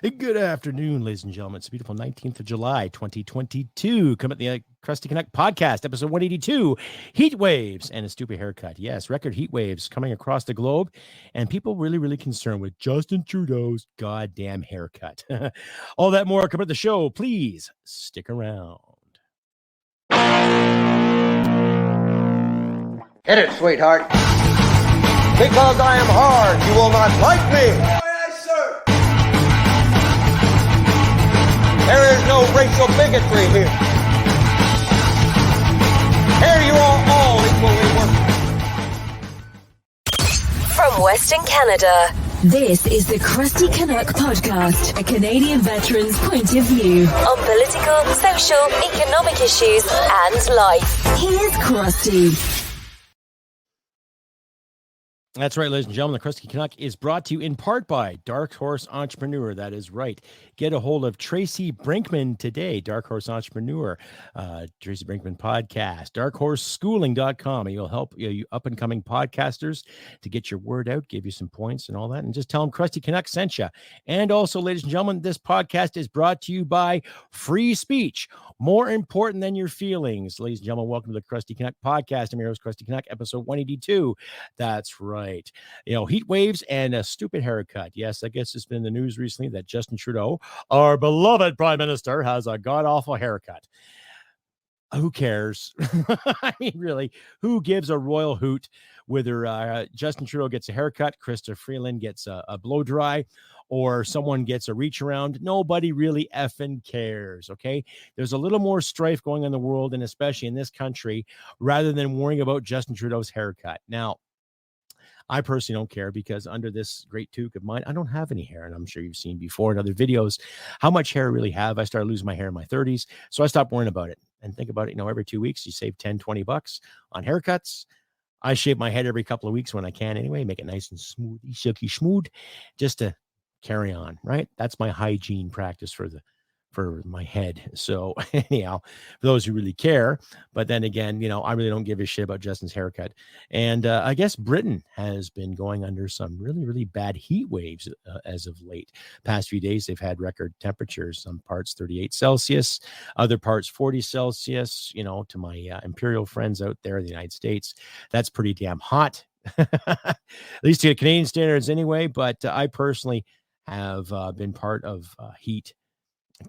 Good afternoon, ladies and gentlemen. It's a beautiful 19th of July, 2022. Come at the Crusty Canuck podcast, episode 182, Heat Waves and a Stupid Haircut. Yes, record heat waves coming across the globe, and people really concerned with Justin Trudeau's goddamn haircut. All that more come at the show. Please stick around. Hit it, sweetheart. Because I am hard, you will not like me. There is no racial bigotry here. Here you are all equally worthless. From Western Canada, this is the Crusty Canuck podcast, a Canadian veteran's point of view on political, social, economic issues and life. Here's Crusty. That's right, ladies and gentlemen. The Crusty Canuck is brought to you in part by Dark Horse Entrepreneur. That is right. Get a hold of Tracy Brinkman today, Dark Horse Entrepreneur, Tracy Brinkman podcast, darkhorseschooling.com. He'll help you up-and-coming podcasters to get your word out, give you some points and all that, and just tell them Crusty Canuck sent you. And also, ladies and gentlemen, this podcast is brought to you by Free Speech. More important than your feelings. Ladies and gentlemen, welcome to the Crusty Canuck podcast. I'm your host, Crusty Canuck, episode 182. That's right. Heat waves and a stupid haircut. Yes, I guess it's been in the news recently that Justin Trudeau, our beloved prime minister, has a god-awful haircut. Who cares? I mean, really, who gives a royal hoot whether Justin Trudeau gets a haircut, Krista Freeland gets a blow dry, or someone gets a reach around? Nobody really effing cares, okay? There's a little more strife going on in the world, and especially in this country, rather than worrying about Justin Trudeau's haircut. Now, I personally don't care because under this great toque of mine, I don't have any hair. And I'm sure you've seen before in other videos how much hair I really have. I started losing my hair in my 30s. So I stopped worrying about it. And think about it, every 2 weeks, you save 10, 20 bucks on haircuts. I shave my head every couple of weeks when I can anyway, make it nice and smooth, silky smooth, just to carry on, right? That's my hygiene practice for my head. So anyhow, for those who really care, but then again, I really don't give a shit about Justin's haircut. And I guess Britain has been going under some really bad heat waves as of late. Past few days, they've had record temperatures, some parts 38 Celsius, other parts 40 Celsius, to my imperial friends out there in the United States. That's pretty damn hot, at least to Canadian standards anyway. But I personally have been part of heat,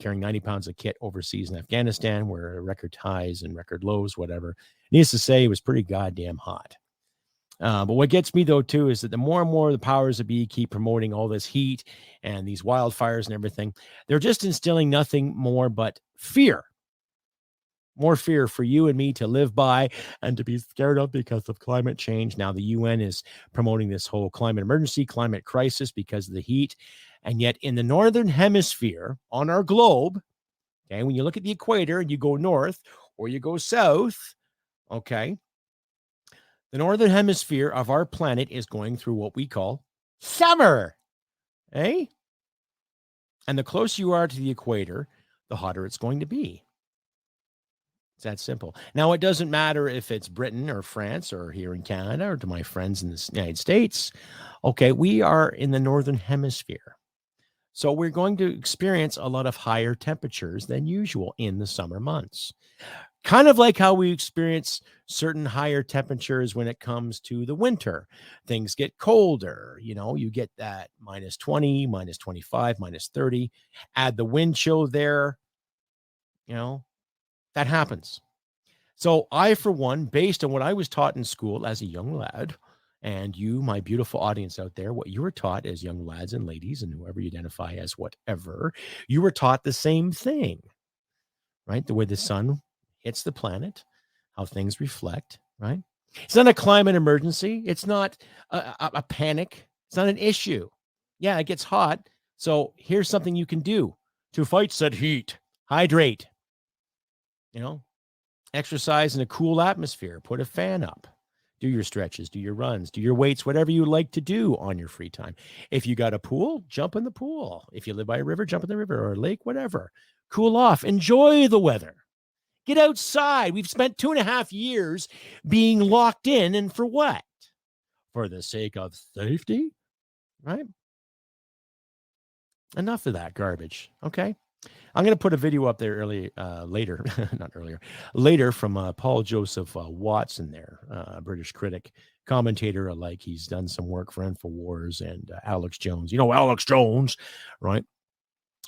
carrying 90 pounds of kit overseas in Afghanistan, where record highs and record lows, whatever. Needless to say, it was pretty goddamn hot. But what gets me, though, too, is that the more and more the powers that be keep promoting all this heat and these wildfires and everything, they're just instilling nothing more but fear. More fear for you and me to live by and to be scared of because of climate change. Now, the UN is promoting this whole climate emergency, climate crisis because of the heat. And yet in the northern hemisphere on our globe, okay, when you look at the equator and you go north or you go south, okay, the northern hemisphere of our planet is going through what we call summer, eh? And the closer you are to the equator, the hotter it's going to be. It's that simple. Now, it doesn't matter if it's Britain or France or here in Canada or to my friends in the United States. Okay, we are in the northern hemisphere. So we're going to experience a lot of higher temperatures than usual in the summer months. Kind of like how we experience certain higher temperatures when it comes to the winter. Things get colder, you get that minus 20, minus 25, minus 30. Add the wind chill there, that happens. So I, for one, based on what I was taught in school as a young lad, and you, my beautiful audience out there, what you were taught as young lads and ladies and whoever you identify as whatever, you were taught the same thing, right? The way the sun hits the planet, how things reflect, right? It's not a climate emergency. It's not a panic. It's not an issue. Yeah, it gets hot. So here's something you can do to fight said heat. Hydrate, exercise in a cool atmosphere, put a fan up. Do your stretches, do your runs, do your weights, whatever you like to do on your free time. If you got a pool, jump in the pool. If you live by a river, jump in the river or a lake, whatever. Cool off. Enjoy the weather. Get outside. We've spent 2.5 years being locked in. And for what? For the sake of safety, right? Enough of that garbage. Okay. I'm going to put a video up there later, not earlier, later from Paul Joseph Watson there, British critic, commentator alike. He's done some work for InfoWars and Alex Jones. You know, Alex Jones, right?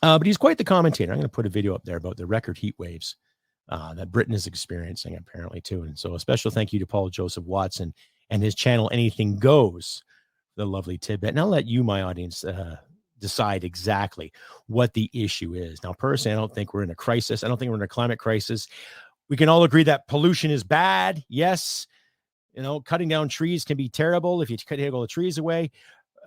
But he's quite the commentator. I'm going to put a video up there about the record heat waves that Britain is experiencing, apparently, too. And so a special thank you to Paul Joseph Watson and his channel, Anything Goes, the lovely tidbit. And I'll let you, my audience, decide exactly what the issue is. Now, personally, I don't think we're in a crisis. I don't think we're in a climate crisis. We can all agree that pollution is bad. Yes. You know, cutting down trees can be terrible if you take all the trees away.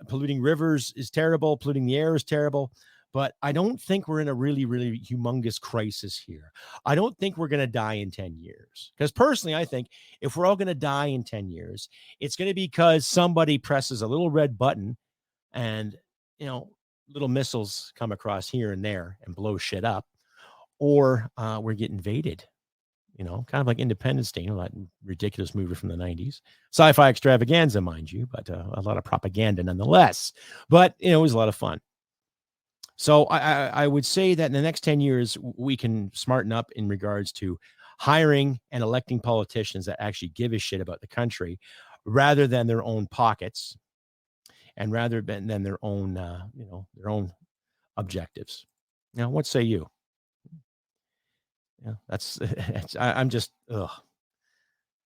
Polluting rivers is terrible. Polluting the air is terrible. But I don't think we're in a really, really humongous crisis here. I don't think we're going to die in 10 years. Because personally, I think if we're all going to die in 10 years, it's going to be because somebody presses a little red button and, you know, little missiles come across here and there and blow shit up, or we're getting invaded, you know, kind of like Independence Day, you know, that ridiculous movie from the 90s, sci-fi extravaganza, mind you, but a lot of propaganda nonetheless. But, you know, it was a lot of fun. So I would say that in the next 10 years, we can smarten up in regards to hiring and electing politicians that actually give a shit about the country rather than their own pockets and rather than their own, their own objectives. Now, what say you? Yeah, I'm just, I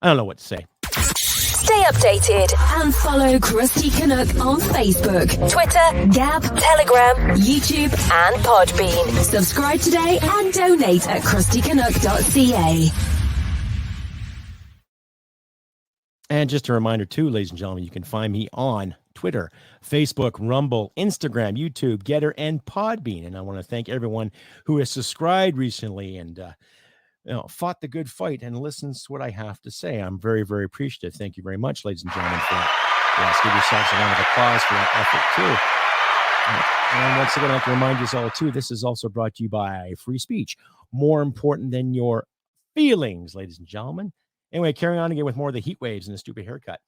don't know what to say. Stay updated and follow Crusty Canuck on Facebook, Twitter, Gab, Telegram, YouTube, and Podbean. Subscribe today and donate at crustycanuck.ca. And just a reminder, too, ladies and gentlemen, you can find me on Twitter, Facebook, Rumble, Instagram, YouTube, Getter, and Podbean. And I want to thank everyone who has subscribed recently and fought the good fight and listens to what I have to say. I'm very, very appreciative. Thank you very much, ladies and gentlemen, for that. Yes, give yourselves a round of applause for that effort, too. And once again, I'd like to remind you all, too, this is also brought to you by Free Speech. More important than your feelings, ladies and gentlemen. Anyway, carrying on again with more of the heat waves and the stupid haircut.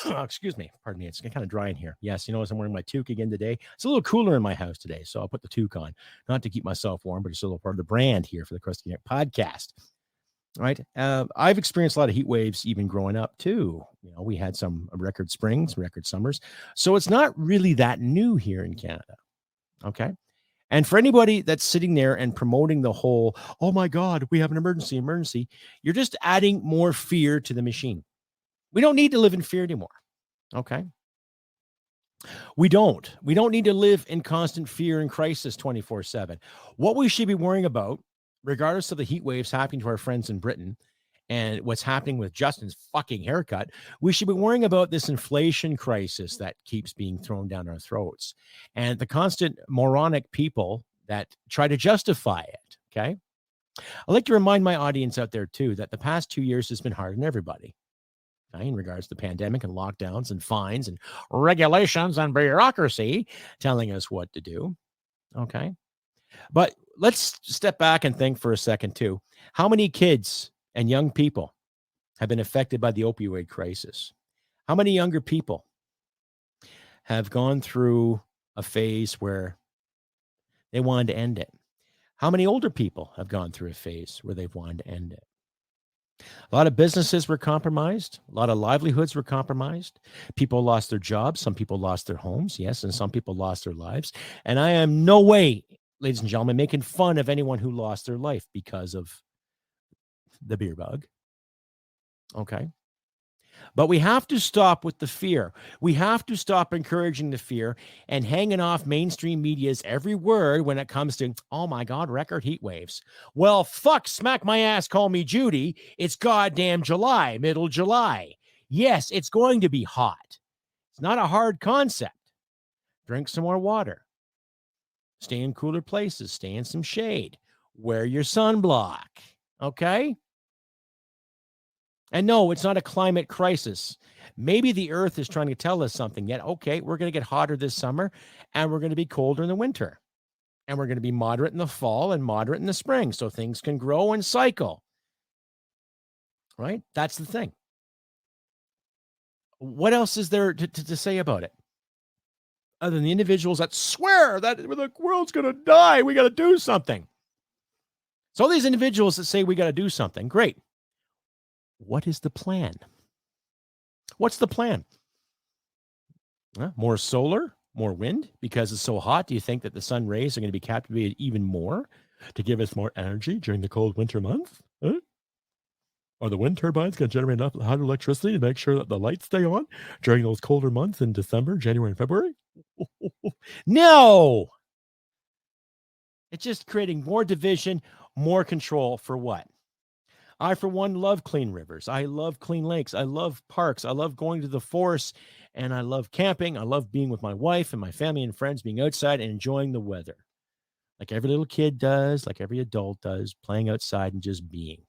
Oh, excuse me. Pardon me. It's kind of dry in here. Yes, you notice I'm wearing my toque again today. It's a little cooler in my house today, so I'll put the toque on. Not to keep myself warm, but it's a little part of the brand here for the Crusty Canuck podcast. All right. I've experienced a lot of heat waves even growing up, too. You know, we had some record springs, record summers. So it's not really that new here in Canada. Okay. And for anybody that's sitting there and promoting the whole, oh my God, we have an emergency, you're just adding more fear to the machine. We don't need to live in fear anymore. Okay. We don't need to live in constant fear and crisis 24/7. What we should be worrying about, regardless of the heat waves happening to our friends in Britain and what's happening with Justin's fucking haircut, we should be worrying about this inflation crisis that keeps being thrown down our throats and the constant moronic people that try to justify it. Okay. I'd like to remind my audience out there too, that the past 2 years has been hard on everybody. Okay, in regards to the pandemic and lockdowns and fines and regulations and bureaucracy telling us what to do. Okay. But let's step back and think for a second too. How many kids and young people have been affected by the opioid crisis? How many younger people have gone through a phase where they wanted to end it? How many older people have gone through a phase where they've wanted to end it? A lot of businesses were compromised. A lot of livelihoods were compromised. People lost their jobs. Some people lost their homes. Yes. And some people lost their lives. And I am no way, ladies and gentlemen, making fun of anyone who lost their life because of the beer bug. Okay. But we have to stop with the fear. We have to stop encouraging the fear and hanging off mainstream media's every word when it comes to, oh my God, record heat waves. Well, fuck, smack my ass, call me Judy. It's goddamn July, middle July. Yes, it's going to be hot. It's not a hard concept. Drink some more water. Stay in cooler places. Stay in some shade. Wear your sunblock. Okay? And no, it's not a climate crisis. Maybe the earth is trying to tell us something yet. Okay, we're going to get hotter this summer and we're going to be colder in the winter. And we're going to be moderate in the fall and moderate in the spring so things can grow and cycle. Right? That's the thing. What else is there to say about it? other than the individuals that swear that the world's going to die, we got to do something. So all these individuals that say we got to do something, great. What is the plan? What's the plan? More solar, more wind, because it's so hot. Do you think that the sun rays are going to be captivated even more to give us more energy during the cold winter months? Are the wind turbines going to generate enough hydroelectricity to make sure that the lights stay on during those colder months in December, January, and February? No! It's just creating more division, more control for what? I, for one, love clean rivers. I love clean lakes. I love parks. I love going to the forest, and I love camping. I love being with my wife and my family and friends, being outside and enjoying the weather. Like every little kid does, like every adult does, playing outside and just being.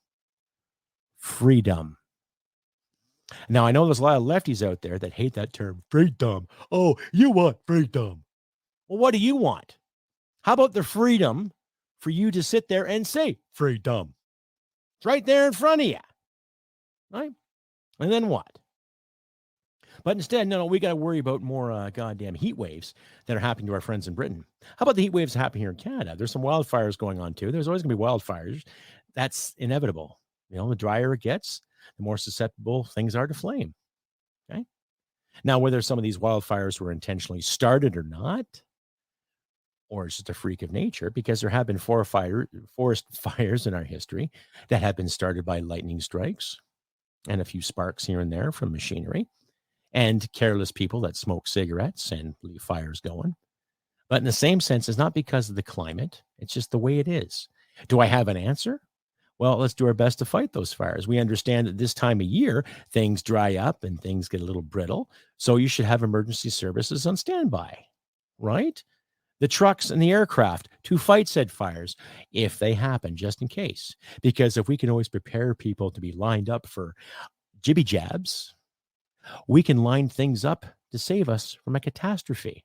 Freedom. Now, I know there's a lot of lefties out there that hate that term, freedom. Oh, you want freedom. Well, what do you want? How about the freedom for you to sit there and say freedom? It's right there in front of you. Right? And then what? But instead, no, we got to worry about more goddamn heat waves that are happening to our friends in Britain. How about the heat waves happening here in Canada? There's some wildfires going on too. There's always going to be wildfires. That's inevitable. You know, the drier it gets, the more susceptible things are to flame. Okay. Now, whether some of these wildfires were intentionally started or not, or it's just a freak of nature, because there have been forest fires in our history that have been started by lightning strikes and a few sparks here and there from machinery and careless people that smoke cigarettes and leave fires going. But in the same sense, it's not because of the climate. It's just the way it is. Do I have an answer? Well, let's do our best to fight those fires. We understand that this time of year, things dry up and things get a little brittle. So you should have emergency services on standby, right? The trucks and the aircraft to fight said fires if they happen, just in case. Because if we can always prepare people to be lined up for jibby jabs, we can line things up to save us from a catastrophe.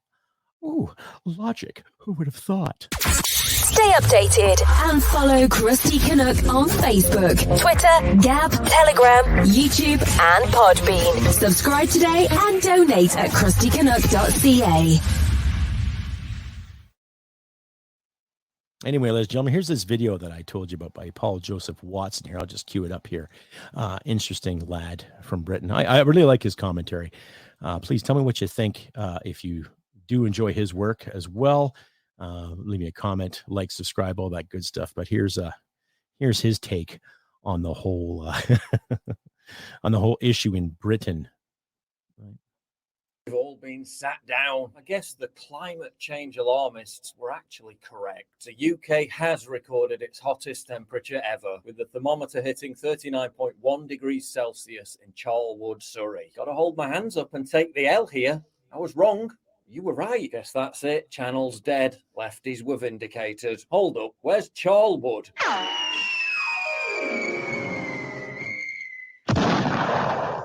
Ooh, logic. Who would have thought? Stay updated and follow Crusty Canuck on Facebook, Twitter, Gab, Telegram, YouTube, and Podbean. Subscribe today and donate at crustycanuck.ca. Anyway, ladies and gentlemen, here's this video that I told you about by Paul Joseph Watson here. I'll just cue it up here. Interesting lad from Britain. I really like his commentary. Please tell me what you think if you do enjoy his work as well. Leave me a comment, like, subscribe, all that good stuff. But here's his take on the whole on the whole issue in Britain. We've all been sat down. I guess the climate change alarmists were actually correct. The UK has recorded its hottest temperature ever, with the thermometer hitting 39.1 degrees Celsius in Charlwood, Surrey. Gotta hold my hands up and take the L here. I was wrong. You were right. Guess that's it. Channel's dead. Lefties were vindicated. Hold up. Where's Charlwood?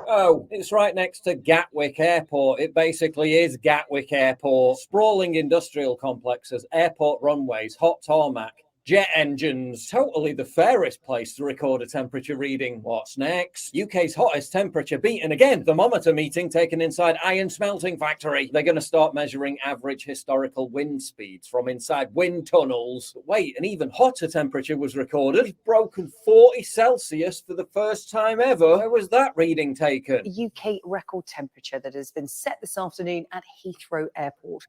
Oh, it's right next to Gatwick Airport. It basically is Gatwick Airport. Sprawling industrial complexes, airport runways, hot tarmac, jet engines. Totally the fairest place to record a temperature reading. What's next? UK's hottest temperature beaten again. Thermometer meeting taken inside iron smelting factory. They're going to start measuring average historical wind speeds from inside wind tunnels. But wait, an even hotter temperature was recorded. Broken 40 Celsius for the first time ever. Where was that reading taken? UK record temperature that has been set this afternoon at Heathrow Airport.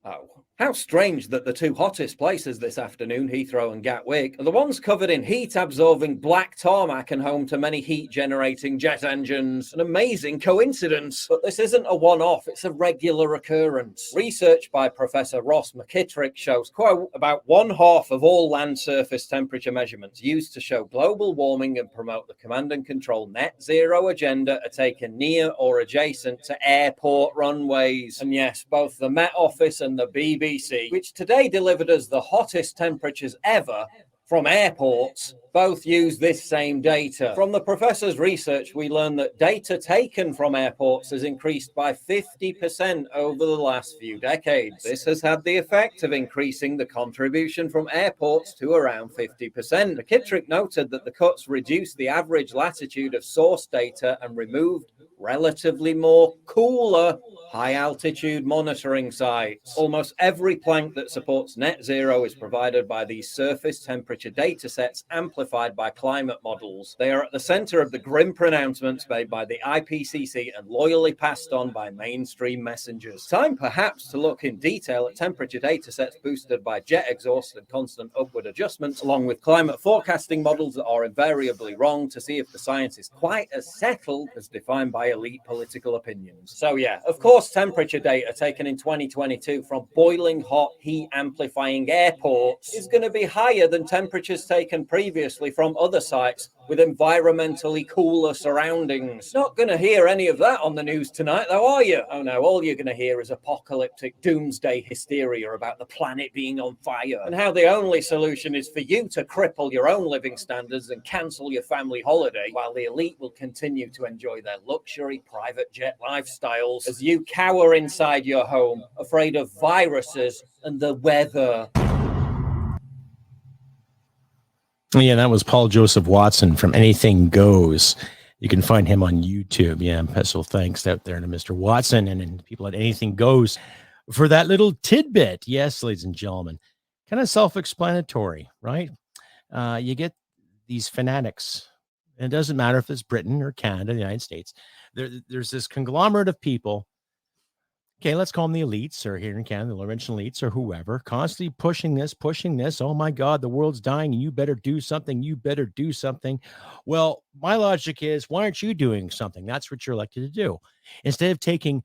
Oh, how strange that the two hottest places this afternoon, Heathrow and Gatwick, are the ones covered in heat-absorbing black tarmac and home to many heat-generating jet engines. An amazing coincidence. But this isn't a one-off, it's a regular occurrence. Research by Professor Ross McKittrick shows, quote, about 1/2 of all land surface temperature measurements used to show global warming and promote the command and control net zero agenda are taken near or adjacent to airport runways. And yes, both the Met Office and the BBC, which today delivered us the hottest temperatures ever, from airports both use this same data. From the professor's research, we learn that data taken from airports has increased by 50% over the last few decades. This has had the effect of increasing the contribution from airports to around 50%. McKittrick noted that the cuts reduced the average latitude of source data and removed relatively more cooler high-altitude monitoring sites. Almost every plank that supports net zero is provided by these surface temperature data sets amplified by climate models. They are at the center of the grim pronouncements made by the IPCC and loyally passed on by mainstream messengers. Time perhaps to look in detail at temperature data sets boosted by jet exhaust and constant upward adjustments, along with climate forecasting models that are invariably wrong, to see if the science is quite as settled as defined by elite political opinions. So yeah, of course, temperature data taken in 2022 from boiling hot heat amplifying airports is going to be higher than temperatures taken previously from other sites with environmentally cooler surroundings. Not going to hear any of that on the news tonight, though, are you? Oh no, all you're going to hear is apocalyptic doomsday hysteria about the planet being on fire and how the only solution is for you to cripple your own living standards and cancel your family holiday, while the elite will continue to enjoy their luxury private jet lifestyles as you cower inside your home, afraid of viruses and the weather. Yeah, that was Paul Joseph Watson from Anything Goes. You can find him on YouTube. Yeah, special thanks out there to Mr. Watson and people at Anything Goes for that little tidbit. Yes, ladies and gentlemen, kind of self-explanatory, right? You get these fanatics. And it doesn't matter if it's Britain or Canada, the United States. There's this conglomerate of people. Okay, let's call them the elites, or here in Canada, the Laurentian elites, or whoever, constantly pushing this. Oh my God, the world's dying, and you better do something. You better do something. Well, my logic is, why aren't you doing something? That's what you're elected to do. Instead of taking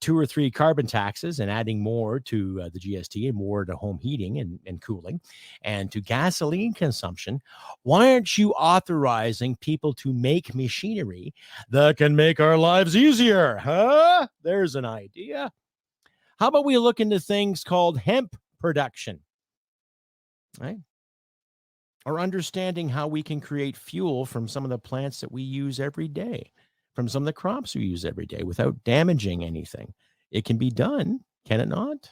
2 or 3 carbon taxes and adding more to the GST and more to home heating and cooling and to gasoline consumption, why aren't you authorizing people to make machinery that can make our lives easier? Huh? There's an idea. How about we look into things called hemp production, right? Or understanding how we can create fuel from some of the plants that we use every day, from some of the crops we use every day without damaging anything. It can be done, can it not?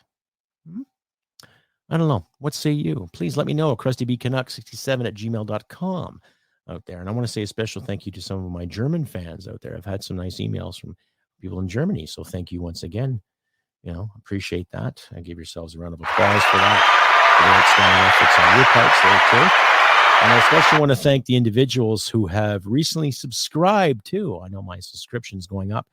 I don't know. What say you? Please let me know. CrustyBCanuck67@gmail.com out there. And I want to say a special thank you to some of my German fans out there. I've had some nice emails from people in Germany. So thank you once again. You know, appreciate that. I give yourselves a round of applause for that. For the outstanding efforts on your parts there too. And I especially want to thank the individuals who have recently subscribed too. I know my subscription's going up.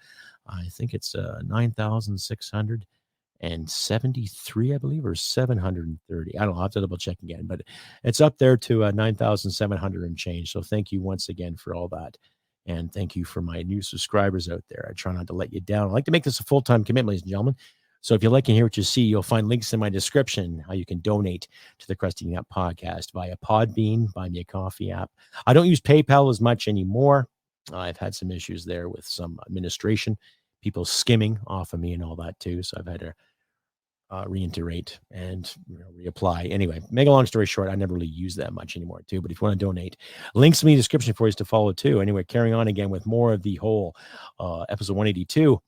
I think it's 9,673, I believe, or 730. I don't know. I'll have to double check again, but it's up there to 9,700 and change. So thank you once again for all that. And thank you for my new subscribers out there. I try not to let you down. I like to make this a full-time commitment, ladies and gentlemen. So if you like and hear what you see, you'll find links in my description how you can donate to the Crusty Canuck podcast via Podbean, Buy Me a Coffee app. I don't use PayPal as much anymore. I've had some issues there with some administration, people skimming off of me and all that too. So I've had to reintegrate and reapply. Anyway, make a long story short, I never really use that much anymore too. But if you want to donate, links in the description for you to follow too. Anyway, carrying on again with more of the whole episode 182.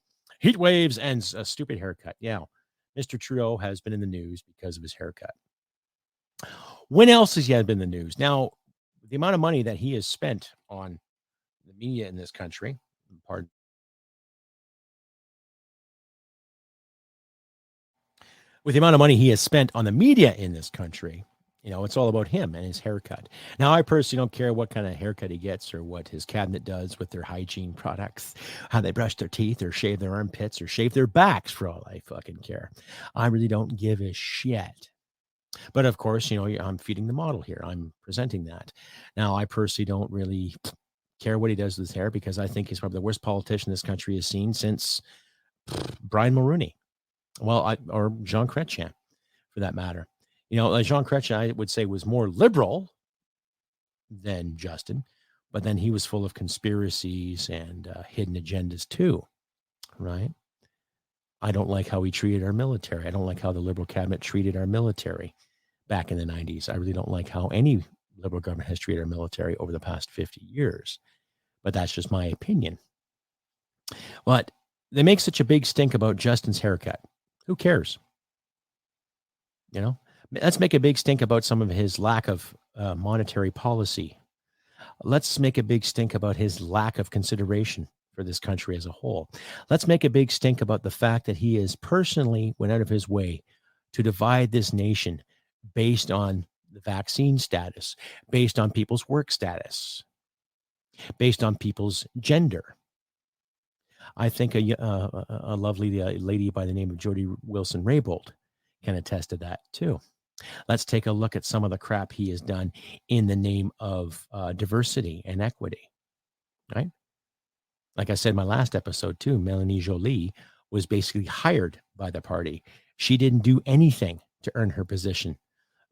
Heat waves and a stupid haircut. Yeah, Mr. Trudeau has been in the news because of his haircut. When else has he been in the news? Now, the amount of money that he has spent on the media in this country, with the amount of money he has spent on the media in this country, you know, it's all about him and his haircut. Now, I personally don't care what kind of haircut he gets or what his cabinet does with their hygiene products, how they brush their teeth or shave their armpits or shave their backs, for all I fucking care. I really don't give a shit. But of course, you know, I'm feeding the model here. I'm presenting that. Now, I personally don't really care what he does with his hair because I think he's probably the worst politician this country has seen since Brian Mulroney. Well, or Jean Chrétien, for that matter. You know, Jean Chrétien, I would say, was more liberal than Justin, but then he was full of conspiracies and hidden agendas too, right? I don't like how he treated our military. I don't like how the Liberal cabinet treated our military. back in the 90s. I really don't like how any Liberal government has treated our military over the past 50 years. But that's just my opinion. But they make such a big stink about Justin's haircut. Who cares? You know, let's make a big stink about some of his lack of monetary policy. Let's make a big stink about his lack of consideration for this country as a whole. Let's make a big stink about the fact that he is personally went out of his way to divide this nation based on the vaccine status, based on people's work status, based on people's gender. I think a lovely lady by the name of Jody Wilson-Raybould can attest to that too. Let's take a look at some of the crap he has done in the name of diversity and equity, right? Like I said in my last episode too, Melanie Joly was basically hired by the party. She didn't do anything to earn her position,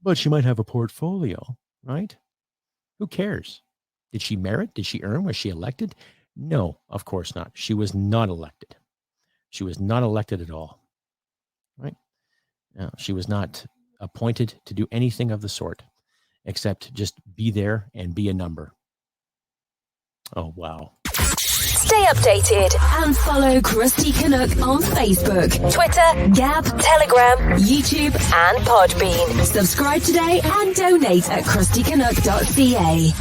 but she might have a portfolio, right? Who cares? Did she merit? Did she earn? Was she elected? No, of course not. She was not elected. She was not elected at all, right? No, she was not appointed to do anything of the sort, except just be there and be a number. Oh, wow. Stay updated and follow Crusty Canuck on Facebook, Twitter, Gab, Telegram, YouTube, and Podbean. Subscribe today and donate at crustycanuck.ca.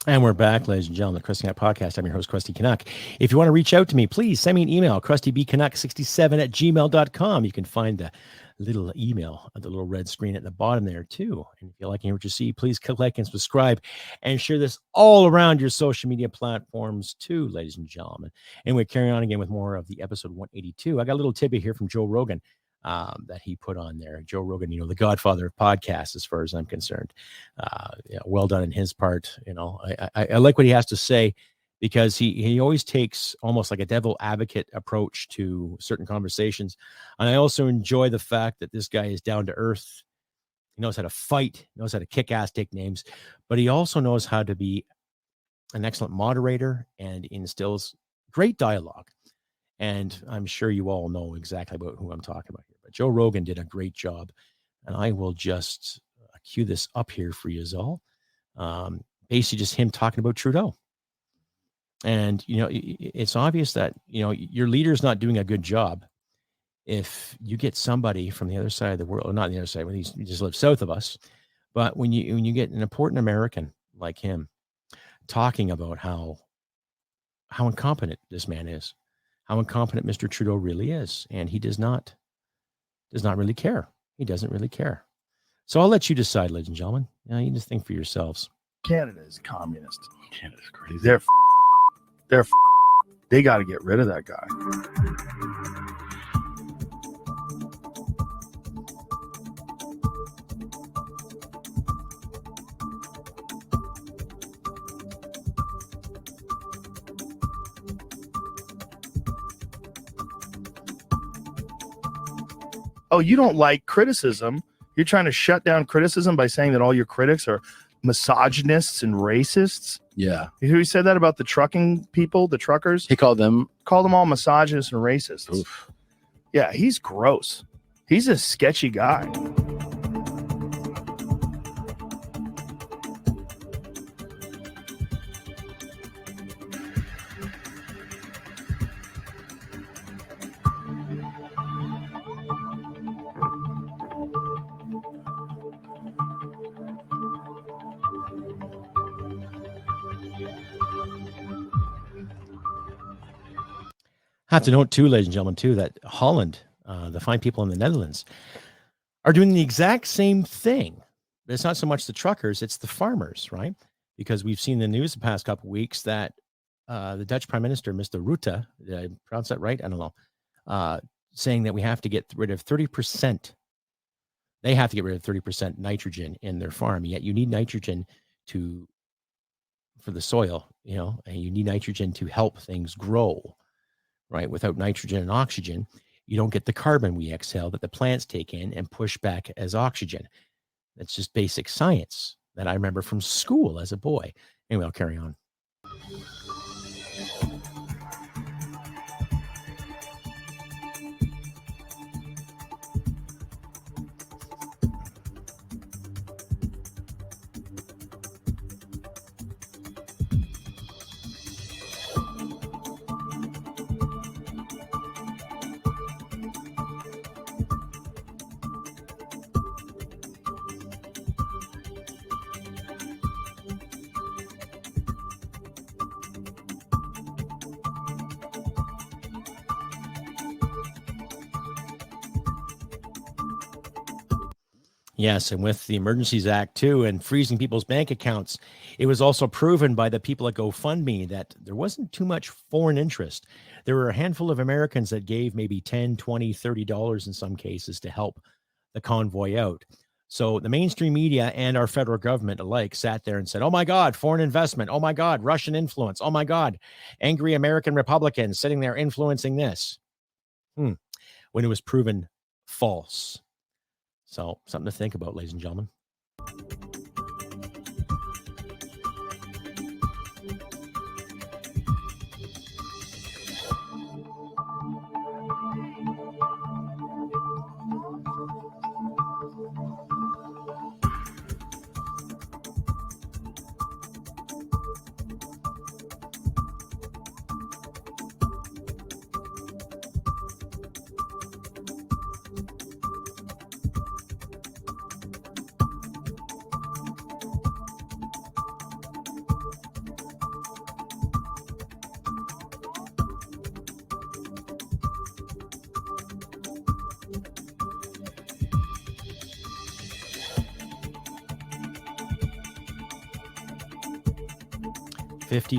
And we're back, ladies and gentlemen, the Crusty Canuck Podcast. I'm your host, Crusty Canuck. If you want to reach out to me, please send me an email, crustybcanuck67@gmail.com. You can find the little email at the little red screen at the bottom there, too. And if you like what you see, please click like and subscribe and share this all around your social media platforms, too, ladies and gentlemen. And we're carrying on again with more of the episode 182. I got a little tidbit here from Joe Rogan that he put on there. Joe Rogan, the godfather of podcasts, as far as I'm concerned. Well done in his part. I like what he has to say, because he always takes almost like a devil advocate approach to certain conversations. And I also enjoy the fact that this guy is down to earth. He knows how to fight, knows how to kick ass, take names, but he also knows how to be an excellent moderator and instills great dialogue. And I'm sure you all know exactly about who I'm talking about here. But Joe Rogan did a great job. And I will just cue this up here for you all. Basically just him talking about Trudeau. And, it's obvious that, your leader's not doing a good job if you get somebody from the other side of the world, or not the other side, when he just lives south of us. But when you get an important American like him talking about how incompetent this man is, how incompetent Mr. Trudeau really is, and he does not really care. He doesn't really care. So I'll let you decide, ladies and gentlemen. You just think for yourselves. Canada is communist. Canada's crazy. They got to get rid of that guy. Oh, you don't like criticism. You're trying to shut down criticism by saying that all your critics are misogynists and racists. Yeah. You hear he said that about the trucking people, the truckers? He called them all misogynists and racists. Oof. Yeah, he's gross. He's a sketchy guy. I have to note too, ladies and gentlemen, too, that Holland, the fine people in the Netherlands, are doing the exact same thing. It's not so much the truckers, it's the farmers, right? Because we've seen the news the past couple of weeks that the Dutch Prime Minister, Mr. Rutte, did I pronounce that right? I don't know. Saying that we have to get rid of 30%. They have to get rid of 30% nitrogen in their farm. Yet you need nitrogen for the soil, and you need nitrogen to help things grow. Right? Without nitrogen and oxygen, you don't get the carbon we exhale that the plants take in and push back as oxygen. That's just basic science that I remember from school as a boy. Anyway, I'll carry on. Yes, and with the Emergencies Act too, and freezing people's bank accounts, it was also proven by the people at GoFundMe that there wasn't too much foreign interest. There were a handful of Americans that gave maybe $10, $20, $30 in some cases to help the convoy out. So the mainstream media and our federal government alike sat there and said, oh my God, foreign investment. Oh my God, Russian influence. Oh my God, angry American Republicans sitting there influencing this. When it was proven false. So something to think about, ladies and gentlemen.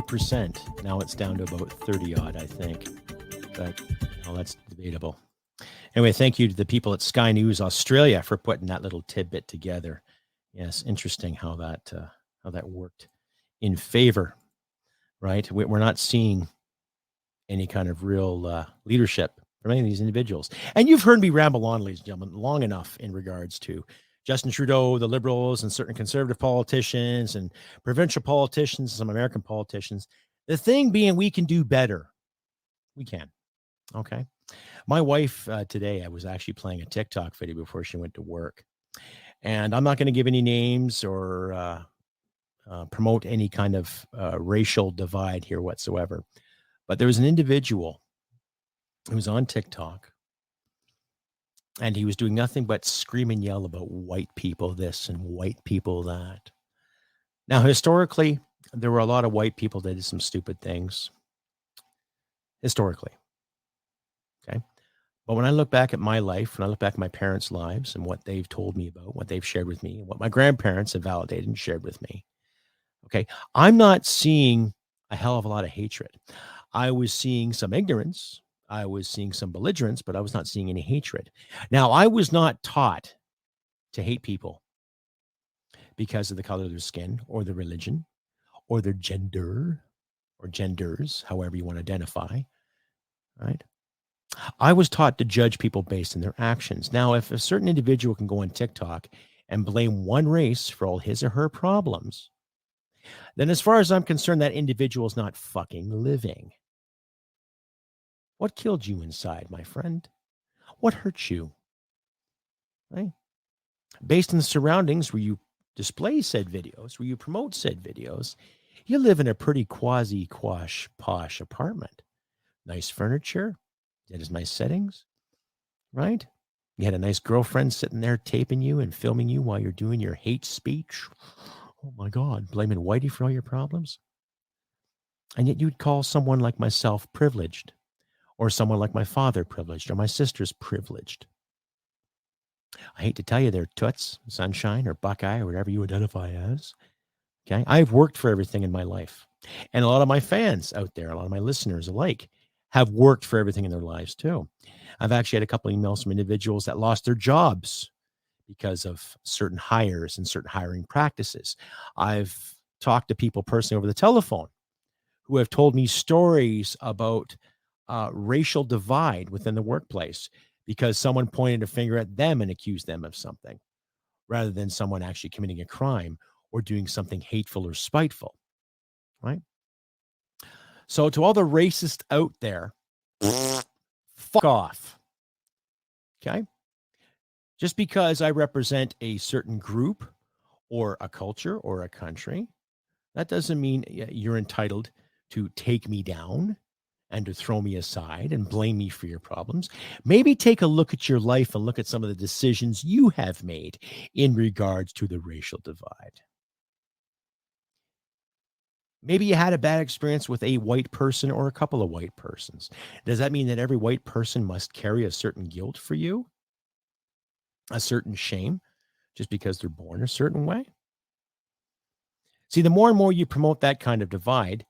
%. Now it's down to about 30 odd, I think. But that's debatable. Anyway, thank you to the people at Sky News Australia for putting that little tidbit together. Yes, interesting how that worked in favor, right? We're not seeing any kind of real leadership from any of these individuals. And you've heard me ramble on, ladies and gentlemen, long enough in regards to Justin Trudeau, the Liberals, and certain conservative politicians and provincial politicians, some American politicians. The thing being, we can do better. We can. Okay. My wife today, I was actually playing a TikTok video before she went to work. And I'm not going to give any names or promote any kind of racial divide here whatsoever. But there was an individual who was on TikTok. And he was doing nothing but scream and yell about white people this and white people that. Now, historically, there were a lot of white people that did some stupid things. Historically. Okay. But when I look back at my life, when I look back at my parents' lives and what they've told me about, what they've shared with me, and what my grandparents have validated and shared with me, okay, I'm not seeing a hell of a lot of hatred. I was seeing some ignorance. I was seeing some belligerence, but I was not seeing any hatred. Now, I was not taught to hate people because of the color of their skin or their religion or their gender or genders, however you want to identify, right? I was taught to judge people based on their actions. Now, if a certain individual can go on TikTok and blame one race for all his or her problems, then as far as I'm concerned, that individual is not fucking living. What killed you inside, my friend? What hurt you? Right? Based on the surroundings where you display said videos, where you promote said videos, you live in a pretty quasi-posh apartment. Nice furniture. It has nice settings, right? You had a nice girlfriend sitting there taping you and filming you while you're doing your hate speech. Oh my God, blaming Whitey for all your problems. And yet you'd call someone like myself privileged. Or someone like my father privileged, or my sister's privileged. I hate to tell you they're toots, sunshine, or Buckeye, or whatever you identify as. Okay, I've worked for everything in my life. And a lot of my fans out there, a lot of my listeners alike, have worked for everything in their lives too. I've actually had a couple of emails from individuals that lost their jobs because of certain hires and certain hiring practices. I've talked to people personally over the telephone who have told me stories about racial divide within the workplace because someone pointed a finger at them and accused them of something rather than someone actually committing a crime or doing something hateful or spiteful, right? So to all the racists out there, fuck off, okay? Just because I represent a certain group or a culture or a country, that doesn't mean you're entitled to take me down and to throw me aside and blame me for your problems. Maybe take a look at your life and look at some of the decisions you have made in regards to the racial divide. Maybe you had a bad experience with a white person or a couple of white persons. Does that mean that every white person must carry a certain guilt for you? A certain shame just because they're born a certain way? See, the more and more you promote that kind of divide,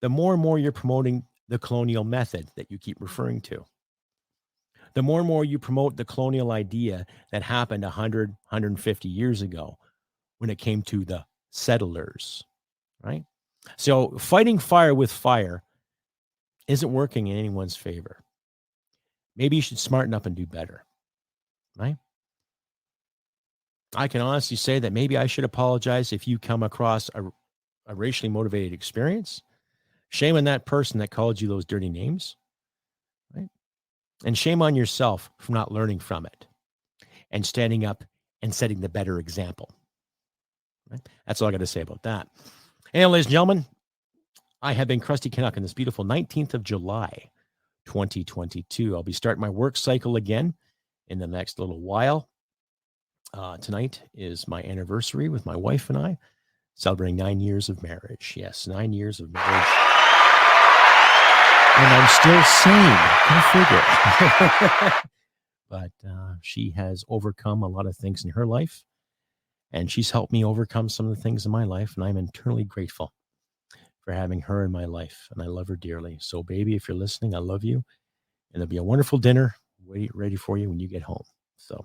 the more and more you're promoting the colonial method that you keep referring to. The more and more you promote the colonial idea that happened 100, 150 years ago when it came to the settlers, right? So fighting fire with fire isn't working in anyone's favor. Maybe you should smarten up and do better, right? I can honestly say that maybe I should apologize if you come across a racially motivated experience. Shame on that person that called you those dirty names, right? And shame on yourself for not learning from it and standing up and setting the better example. Right? That's all I got to say about that. And ladies and gentlemen, I have been Crusty Canuck on this beautiful 19th of July, 2022. I'll be starting my work cycle again in the next little while. Tonight is my anniversary with my wife and I, celebrating 9 years of marriage. Yes, 9 years of marriage. And I'm still sane. Go figure. But she has overcome a lot of things in her life. And she's helped me overcome some of the things in my life. And I'm eternally grateful for having her in my life. And I love her dearly. So, baby, if you're listening, I love you. And there'll be a wonderful dinner ready for you when you get home. So,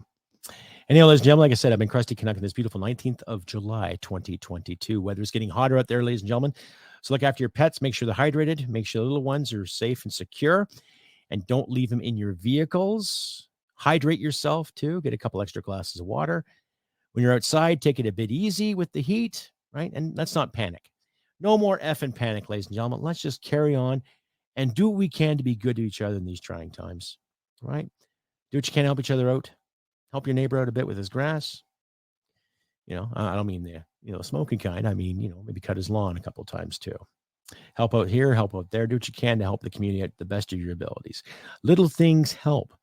anyway, ladies and gentlemen, like I said, I've been Crusty Canuck on this beautiful 19th of July, 2022. Weather's getting hotter out there, ladies and gentlemen. So look after your pets. Make sure they're hydrated. Make sure the little ones are safe and secure. And don't leave them in your vehicles. Hydrate yourself, too. Get a couple extra glasses of water. When you're outside, take it a bit easy with the heat, right? And let's not panic. No more effing panic, ladies and gentlemen. Let's just carry on and do what we can to be good to each other in these trying times, right? Do what you can to help each other out. Help your neighbor out a bit with his grass. You know, I don't mean the, smoking kind. I mean, maybe cut his lawn a couple of times too. Help out here, help out there. Do what you can to help the community at the best of your abilities. Little things help.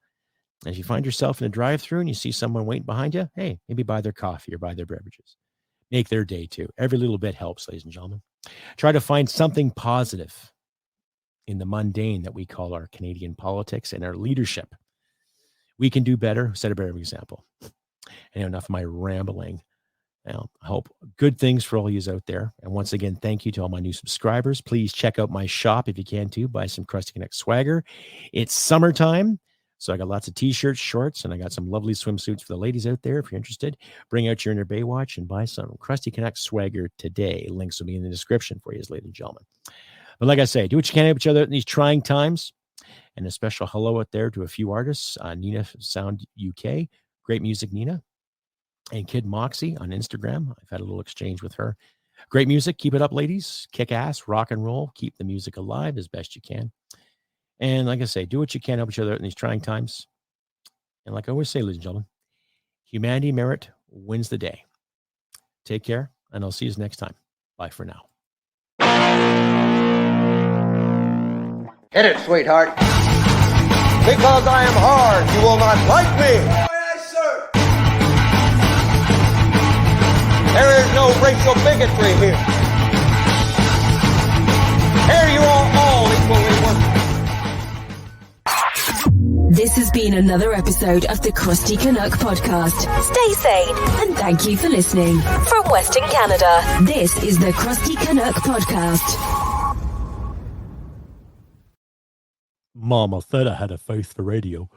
As you find yourself in a drive-thru and you see someone waiting behind you, hey, maybe buy their coffee or buy their beverages. Make their day too. Every little bit helps, ladies and gentlemen. Try to find something positive in the mundane that we call our Canadian politics and our leadership. We can do better. Set a better example. And enough of my rambling. Now, I hope good things for all yous out there. And once again, thank you to all my new subscribers. Please check out my shop if you can too. Buy some Crusty Canuck swagger. It's summertime, so I got lots of t-shirts, shorts, and I got some lovely swimsuits for the ladies out there. If you're interested, bring out your inner Baywatch and buy some Crusty Canuck swagger today. Links will be in the description for you, ladies and gentlemen. But like I say, do what you can to help each other in these trying times. And a special hello out there to a few artists. Nina Sound UK. Great music, Nina. And Kid Moxie on Instagram. I've had a little exchange with her. Great music. Keep it up, ladies. Kick ass, rock and roll. Keep the music alive as best you can. And like I say, do what you can to help each other in these trying times. And like I always say, ladies and gentlemen, humanity merit wins the day. Take care, and I'll see you next time. Bye for now. Hit it, sweetheart. Because I am hard, you will not like me. There is no racial bigotry here. Here you are all equally worthless. This has been another episode of the Crusty Canuck podcast. Stay sane and thank you for listening. From Western Canada, this is the Crusty Canuck podcast. Mama said I had a face for radio.